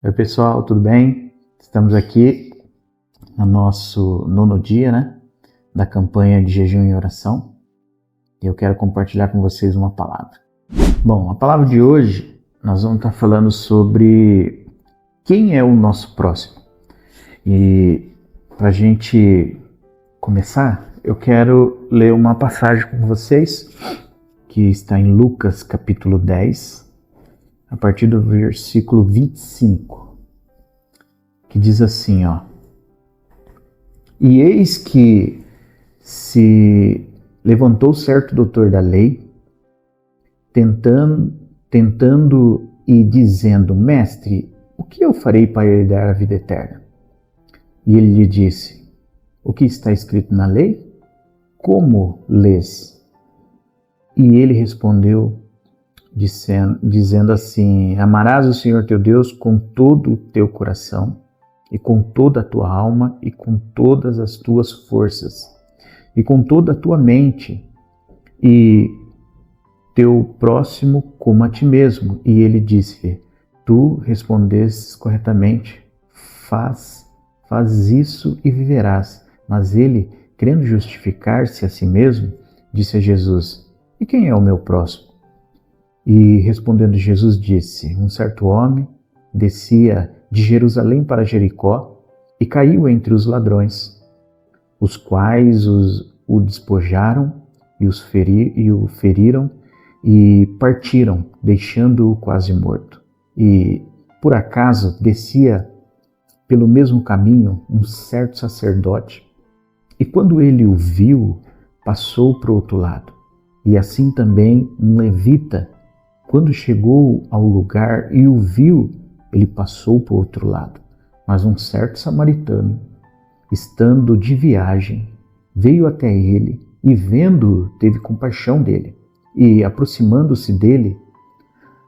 Oi pessoal, tudo bem? Estamos aqui no nosso 9º dia, da campanha de jejum e oração. E eu quero compartilhar com vocês uma palavra. Bom, a palavra de hoje nós vamos estar falando sobre quem é o nosso próximo. E para a gente começar, eu quero ler uma passagem com vocês que está em Lucas capítulo 10, a partir do versículo 25, que diz assim, E eis que se levantou certo doutor da lei, tentando e dizendo, Mestre, o que eu farei para herdar a vida eterna? E ele lhe disse, o que está escrito na lei? Como lês? E ele respondeu, dizendo assim, amarás o Senhor teu Deus com todo o teu coração, e com toda a tua alma, e com todas as tuas forças, e com toda a tua mente, e teu próximo como a ti mesmo. E ele disse, tu respondestes corretamente, faz isso e viverás. Mas ele, querendo justificar-se a si mesmo, disse a Jesus, e quem é o meu próximo? E respondendo Jesus disse, um certo homem descia de Jerusalém para Jericó e caiu entre os ladrões, os quais o despojaram e o feriram e partiram, deixando-o quase morto. E, por acaso, descia pelo mesmo caminho um certo sacerdote, e quando ele o viu, passou para o outro lado. E assim também um levita, quando chegou ao lugar e o viu, ele passou para o outro lado. Mas um certo samaritano, estando de viagem, veio até ele e, vendo-o, teve compaixão dele. E, aproximando-se dele,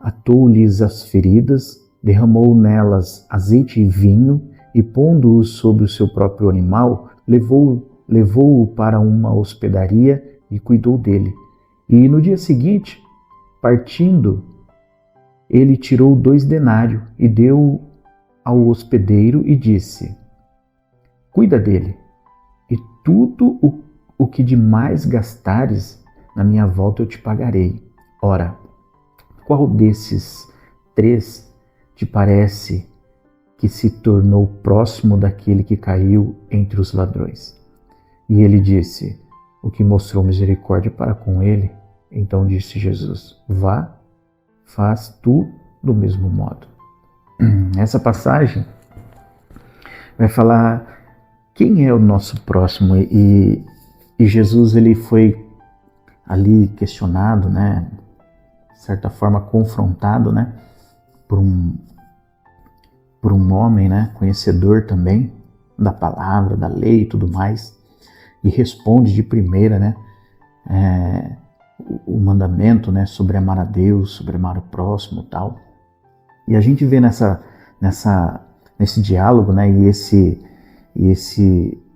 atou-lhes as feridas, derramou nelas azeite e vinho e, pondo-o sobre o seu próprio animal, levou-o para uma hospedaria e cuidou dele. E no dia seguinte, partindo, ele tirou 2 denários e deu ao hospedeiro e disse, cuida dele, e tudo o que demais gastares, na minha volta eu te pagarei. Ora, qual desses 3 te parece que se tornou próximo daquele que caiu entre os ladrões? E ele disse, o que mostrou misericórdia para com ele. Então disse Jesus, vá, faz tu do mesmo modo. Essa passagem vai falar quem é o nosso próximo, e Jesus ele foi ali questionado, de certa forma confrontado, por um homem, conhecedor também da palavra, da lei e tudo mais, e responde de primeira, o mandamento, sobre amar a Deus, sobre amar o próximo e tal. E a gente vê nesse diálogo, e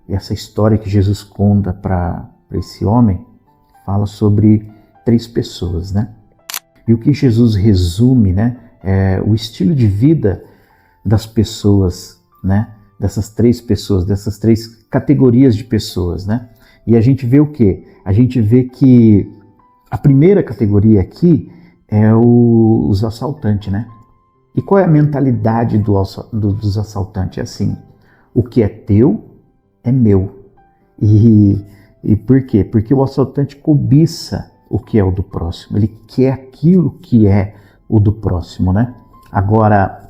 essa história que Jesus conta para esse homem, fala sobre 3 pessoas, E o que Jesus resume, é o estilo de vida das pessoas, dessas 3 pessoas, dessas 3 categorias de pessoas, E a gente vê o quê? A gente vê que a primeira categoria aqui é os assaltantes, E qual é a mentalidade dos assaltantes? É assim, o que é teu é meu. E por quê? Porque o assaltante cobiça o que é o do próximo. Ele quer aquilo que é o do próximo, Agora,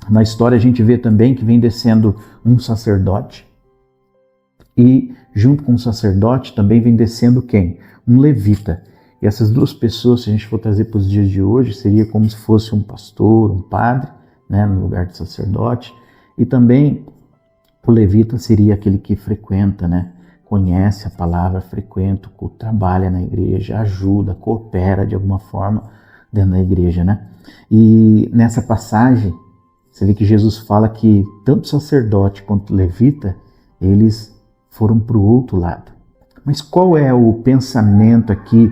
na história a gente vê também que vem descendo um sacerdote. E junto com o sacerdote também vem descendo quem? Um levita. E essas 2 pessoas, se a gente for trazer para os dias de hoje, seria como se fosse um pastor, um padre, no lugar de sacerdote. E também o levita seria aquele que frequenta, conhece a palavra, frequenta, trabalha na igreja, ajuda, coopera de alguma forma dentro da igreja, E nessa passagem, você vê que Jesus fala que tanto o sacerdote quanto o levita, eles foram para o outro lado. Mas qual é o pensamento aqui,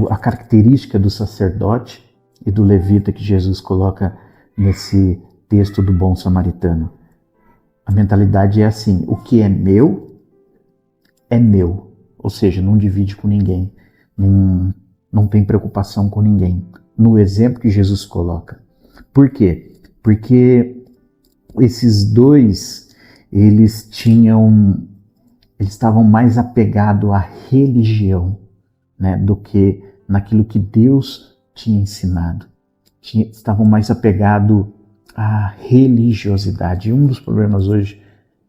a característica do sacerdote e do levita que Jesus coloca nesse texto do bom samaritano. A mentalidade é assim: o que é meu, ou seja, não divide com ninguém, não tem preocupação com ninguém. No exemplo que Jesus coloca. Por quê? Porque esses dois, eles estavam mais apegados à religião, né, do que naquilo que Deus tinha ensinado. Estavam mais apegados à religiosidade. E um dos problemas hoje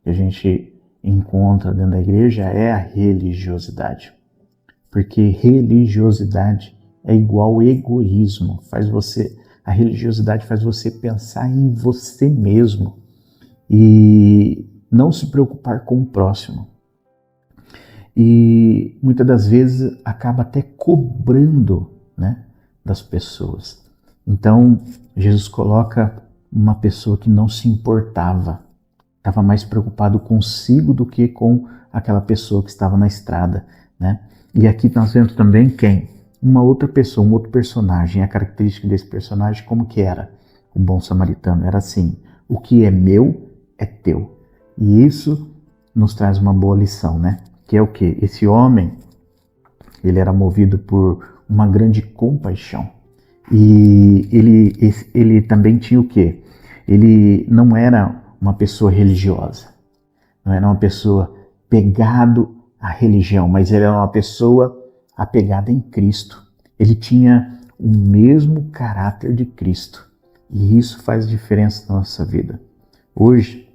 que a gente encontra dentro da igreja é a religiosidade. Porque religiosidade é igual egoísmo. A religiosidade faz você pensar em você mesmo e não se preocupar com o próximo. E muitas das vezes acaba até cobrando, né, das pessoas. Então, Jesus coloca uma pessoa que não se importava, estava mais preocupado consigo do que com aquela pessoa que estava na estrada, né? E aqui nós vemos também quem? Uma outra pessoa, um outro personagem. A característica desse personagem, como que era? O bom samaritano era assim: o que é meu é teu. E isso nos traz uma boa lição, né? Que é o quê? Esse homem, ele era movido por uma grande compaixão. E ele também tinha o quê? Ele não era uma pessoa religiosa, não era uma pessoa pegado à religião, mas ele era uma pessoa apegada em Cristo. Ele tinha o mesmo caráter de Cristo. E isso faz diferença na nossa vida. Hoje,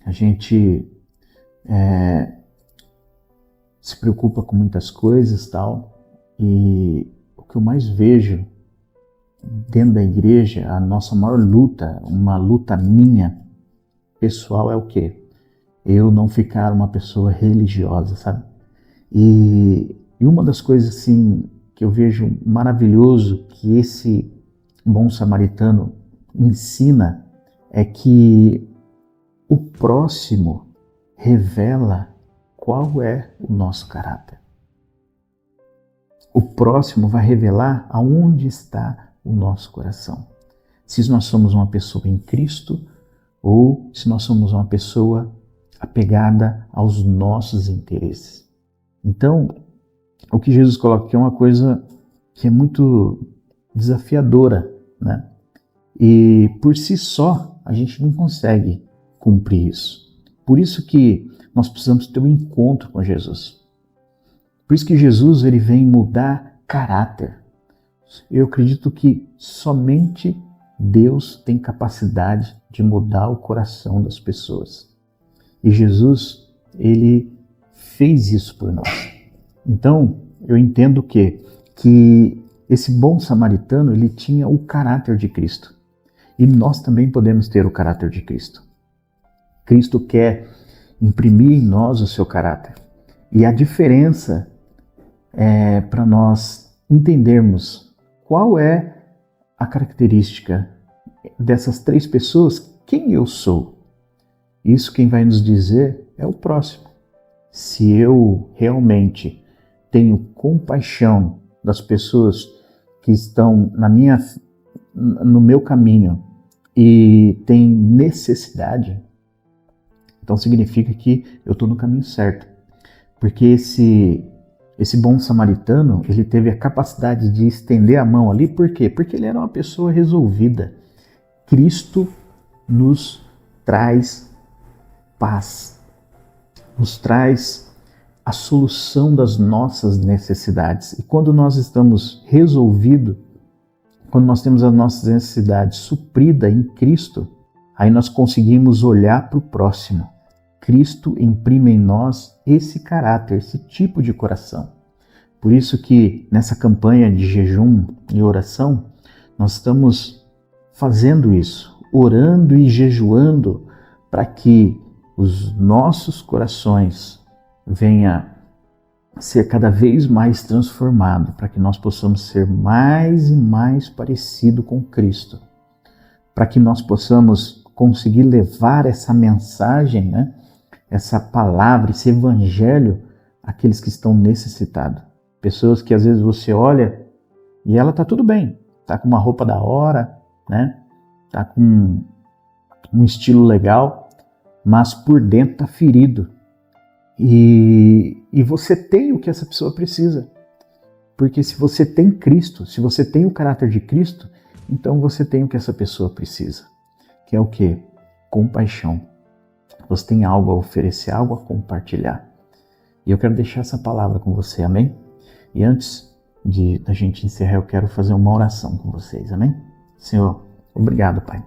a gente se preocupa com muitas coisas, tal, e o que eu mais vejo dentro da igreja, a nossa maior luta, uma luta minha, pessoal, é o quê? Eu não ficar uma pessoa religiosa, sabe? E uma das coisas assim que eu vejo maravilhoso que esse bom samaritano ensina é que o próximo revela qual é o nosso caráter. O próximo vai revelar aonde está o nosso coração. Se nós somos uma pessoa em Cristo ou se nós somos uma pessoa apegada aos nossos interesses. Então, o que Jesus coloca aqui é uma coisa que é muito desafiadora, né? E por si só, a gente não consegue cumprir isso. Por isso que nós precisamos ter um encontro com Jesus. Por isso que Jesus ele vem mudar caráter. Eu acredito que somente Deus tem capacidade de mudar o coração das pessoas. E Jesus, ele fez isso por nós. Então, eu entendo que esse bom samaritano, ele tinha o caráter de Cristo. E nós também podemos ter o caráter de Cristo. Cristo quer imprimir em nós o seu caráter. E a diferença é para nós entendermos qual é a característica dessas três pessoas, quem eu sou. Isso quem vai nos dizer é o próximo. Se eu realmente tenho compaixão das pessoas que estão no meu caminho e têm necessidade, então significa que eu estou no caminho certo. Porque esse bom samaritano, ele teve a capacidade de estender a mão ali, por quê? Porque ele era uma pessoa resolvida. Cristo nos traz paz, nos traz a solução das nossas necessidades. E quando nós estamos resolvidos, quando nós temos as nossas necessidades supridas em Cristo, aí nós conseguimos olhar para o próximo. Cristo imprime em nós esse caráter, esse tipo de coração. Por isso que nessa campanha de jejum e oração, nós estamos fazendo isso, orando e jejuando para que os nossos corações venham a ser cada vez mais transformados, para que nós possamos ser mais e mais parecidos com Cristo, para que nós possamos conseguir levar essa mensagem, né? Essa palavra, esse evangelho àqueles que estão necessitados. Pessoas que às vezes você olha e ela está tudo bem, está com uma roupa da hora, né? Está com um estilo legal, mas por dentro está ferido. E você tem o que essa pessoa precisa. Porque se você tem Cristo, se você tem o caráter de Cristo, então você tem o que essa pessoa precisa. Que é o quê? Compaixão. Você tem algo a oferecer, algo a compartilhar. E eu quero deixar essa palavra com você, amém? E antes da gente encerrar, eu quero fazer uma oração com vocês, amém? Senhor, obrigado, Pai,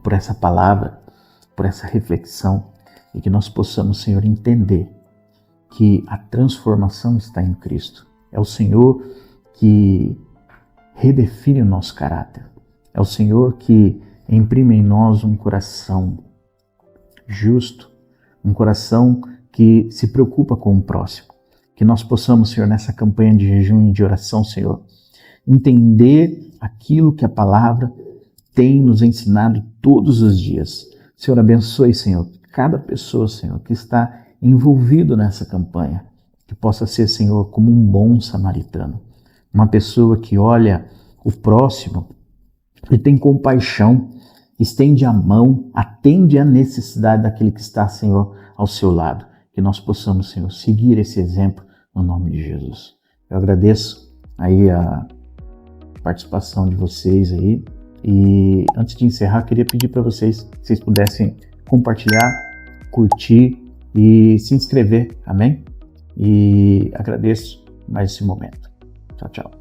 por essa palavra, por essa reflexão, e que nós possamos, Senhor, entender que a transformação está em Cristo. É o Senhor que redefine o nosso caráter. É o Senhor que imprime em nós um coração justo, um coração que se preocupa com o próximo. Que nós possamos, Senhor, nessa campanha de jejum e de oração, Senhor, entender aquilo que a palavra tem nos ensinado todos os dias. Senhor, abençoe, Senhor, cada pessoa, Senhor, que está envolvido nessa campanha. Que possa ser, Senhor, como um bom samaritano. Uma pessoa que olha o próximo e tem compaixão, estende a mão, atende à necessidade daquele que está, Senhor, ao seu lado. Que nós possamos, Senhor, seguir esse exemplo no nome de Jesus. Eu agradeço aí a participação de vocês aí. E antes de encerrar, queria pedir para vocês que vocês pudessem compartilhar, curtir e se inscrever, amém? E agradeço mais esse momento. Tchau, tchau.